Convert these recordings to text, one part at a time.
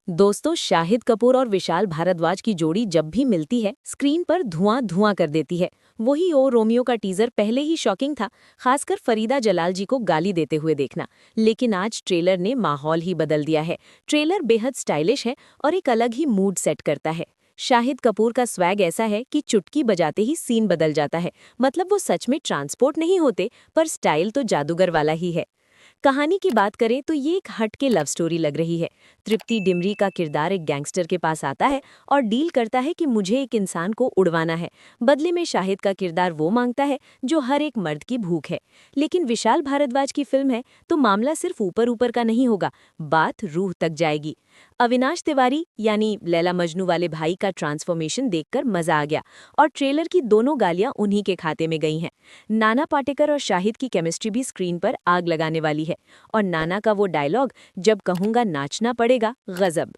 दोस्तों, शाहिद कपूर और विशाल भारद्वाज की जोड़ी जब भी मिलती है स्क्रीन पर धुआं धुआं कर देती है। वही ओ रोमियो का टीजर पहले ही शॉकिंग था, खासकर फरीदा जलाल जी को गाली देते हुए देखना। लेकिन आज ट्रेलर ने माहौल ही बदल दिया है। ट्रेलर बेहद स्टाइलिश है और एक अलग ही मूड सेट करता है। शाहिद कपूर का स्वैग ऐसा है कि चुटकी बजाते ही सीन बदल जाता है। मतलब वो सच में ट्रांसपोर्ट नहीं होते, पर स्टाइल तो जादूगर वाला ही है। कहानी की बात करें तो ये एक हटके लव स्टोरी लग रही है। तृप्ति डिमरी का किरदार एक गैंगस्टर के पास आता है और डील करता है कि मुझे एक इंसान को उड़वाना है। बदले में शाहिद का किरदार वो मांगता है जो हर एक मर्द की भूख है। लेकिन विशाल भारद्वाज की फिल्म है तो मामला सिर्फ ऊपर ऊपर का नहीं होगा, बात रूह तक जाएगी। अविनाश तिवारी यानी लैला मजनू वाले भाई का ट्रांसफॉर्मेशन देखकर मजा आ गया और ट्रेलर की दोनों गालियां उन्हीं के खाते में गई हैं। नाना पाटेकर और शाहिद की केमिस्ट्री भी स्क्रीन पर आग लगाने वाली है। और नाना का वो डायलॉग, जब कहूंगा नाचना पड़ेगा, गजब।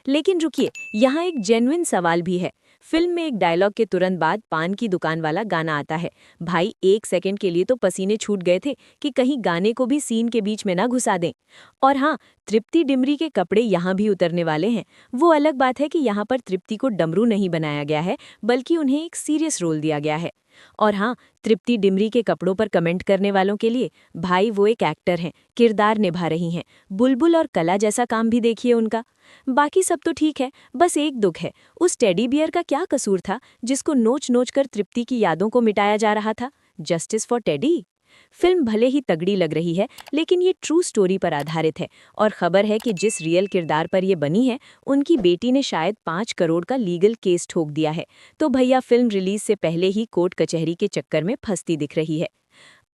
लेकिन रुकिए, यहाँ एक जेन्युइन सवाल भी है। फिल्म में एक डायलॉग के तुरंत बाद पान की दुकान वाला गाना आता है। भाई, एक सेकंड के लिए तो पसीने छूट गए थे कि कहीं गाने को भी सीन के बीच में ना घुसा दें। और हाँ, तृप्ति डिमरी के कपड़े यहाँ भी उतरने वाले हैं। वो अलग बात है कि यहाँ पर तृप्ति को डमरू नहीं बनाया गया है, बल्कि उन्हें एक सीरियस रोल दिया गया है। और हाँ, तृप्ति डिमरी के कपड़ों पर कमेंट करने वालों के लिए, भाई वो एक एक्टर हैं, किरदार निभा रही हैं। बुलबुल और कला जैसा काम भी देखिए उनका। बाकी सब तो ठीक है, बस एक दुख है, उस टेडी बियर का क्या कसूर था जिसको नोच नोच कर तृप्ति की यादों को मिटाया जा रहा था। Justice for teddy. फिल्म भले ही तगड़ी लग रही है, लेकिन ये ट्रू स्टोरी पर आधारित है और खबर है कि जिस रियल किरदार पर ये बनी है, उनकी बेटी ने शायद 5 करोड़ का लीगल केस ठोक दिया है। तो भैया, फिल्म रिलीज से पहले ही कोर्ट कचहरी के चक्कर में फंसती दिख रही है।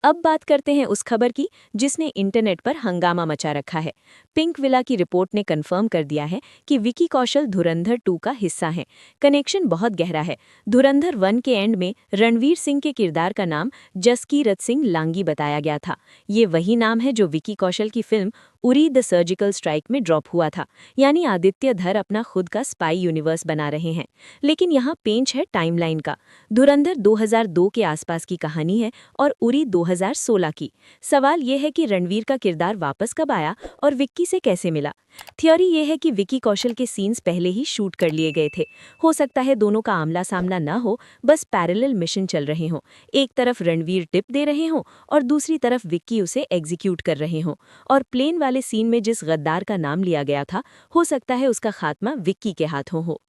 अब बात करते हैं उस खबर की जिसने इंटरनेट पर हंगामा मचा रखा है। पिंक विला की रिपोर्ट ने कंफर्म कर दिया है कि विकी कौशल धुरंधर 2 का हिस्सा हैं। कनेक्शन बहुत गहरा है। धुरंधर 1 के एंड में रणवीर सिंह के किरदार का नाम जसकीरत सिंह लांगी बताया गया था। ये वही नाम है जो विकी कौशल की film Uri the surgical strike में ड्रॉप हुआ था। यानी आदित्य धर अपना खुद का स्पाई यूनिवर्स बना रहे हैं। लेकिन यहाँ पेंच है टाइमलाइन का। धुरंधर 2002 के आसपास की कहानी है और उरी 2016 की। सवाल ये है कि रणवीर का किरदार वापस कब आया और विक्की से कैसे मिला। थ्योरी ये है कि विक्की कौशल के सीन्स पहले ही शूट कर लिए गए थे। हो सकता है दोनों का आमना सामना न हो, बस पैरेलल मिशन चल रहे हों। एक तरफ रणवीर टिप दे रहे हों और दूसरी तरफ विक्की उसे एग्जीक्यूट कर रहे हों। और प्लेन वाले सीन में जिस गद्दार का नाम लिया गया था, हो सकता है उसका खात्मा विक्की के हाथों हो।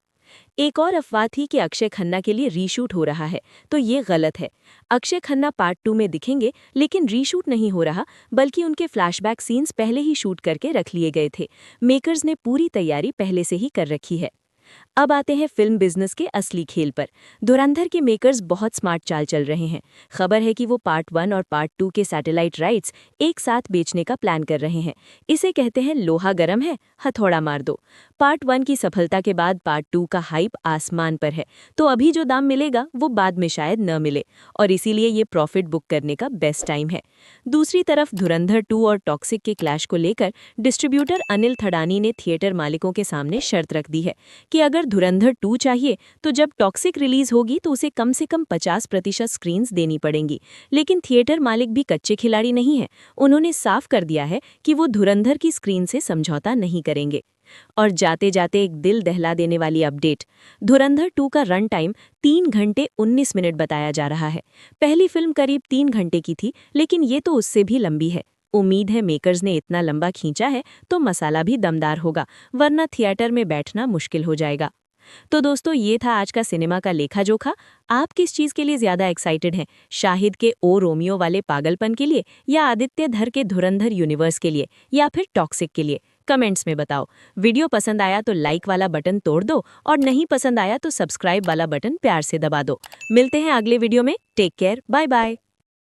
एक और अफवाह थी कि अक्षय खन्ना के लिए रीशूट हो रहा है, तो ये गलत है। अक्षय खन्ना पार्ट 2 में दिखेंगे, लेकिन रीशूट नहीं हो रहा, बल्कि उनके फ्लैशबैक सीन्स पहले ही शूट करके रख लिए गए थे। मेकर्स ने पूरी तैयारी पहले से ही कर रखी है। अब आते हैं फिल्म बिजनेस के असली खेल पर। धुरंधर के मेकर्स बहुत स्मार्ट चाल चल रहे हैं। खबर है कि वो पार्ट 1 और पार्ट 2 के सैटेलाइट राइट्स एक साथ बेचने का प्लान कर रहे हैं। इसे कहते हैं लोहा गरम है, हथौड़ा मार दो। पार्ट 1 की सफलता के बाद पार्ट 2 का हाइप आसमान पर है, तो अभी जो दाम मिलेगा वो बाद में शायद न मिले, और इसीलिए ये प्रॉफिट बुक करने का बेस्ट टाइम है। दूसरी तरफ धुरंधर 2 और टॉक्सिक के क्लैश को लेकर डिस्ट्रीब्यूटर अनिल थडानी ने थिएटर मालिकों के सामने शर्त रख दी है कि अगर धुरंधर 2 चाहिए तो जब टॉक्सिक रिलीज होगी तो उसे कम से कम 50% स्क्रीन्स देनी पड़ेंगी। लेकिन थिएटर मालिक भी कच्चे खिलाड़ी नहीं है। उन्होंने साफ कर दिया है कि वो धुरंधर की स्क्रीन से समझौता नहीं करेंगे। और जाते जाते एक दिल दहला देने वाली अपडेट। धुरंधर 2 का रन टाइम 3 घंटे 19 मिनट बताया जा रहा है। पहली फिल्म करीब 3 घंटे की थी, लेकिन ये तो उससे भी लंबी है। उम्मीद है मेकर्स ने इतना लंबा खींचा है तो मसाला भी दमदार होगा, वरना थिएटर में बैठना मुश्किल हो जाएगा। तो दोस्तों, ये था आज का सिनेमा का लेखा जोखा। आप किस चीज़ के लिए ज़्यादा एक्साइटेड हैं? शाहिद के ओ रोमियो वाले पागलपन के लिए, या आदित्य धर के धुरंधर यूनिवर्स के लिए, या फिर टॉक्सिक के लिए? कमेंट्स में बताओ। वीडियो पसंद आया तो लाइक वाला बटन तोड़ दो, और नहीं पसंद आया तो सब्सक्राइब वाला बटन प्यार से दबा दो। मिलते हैं अगले वीडियो में। Take care, bye bye.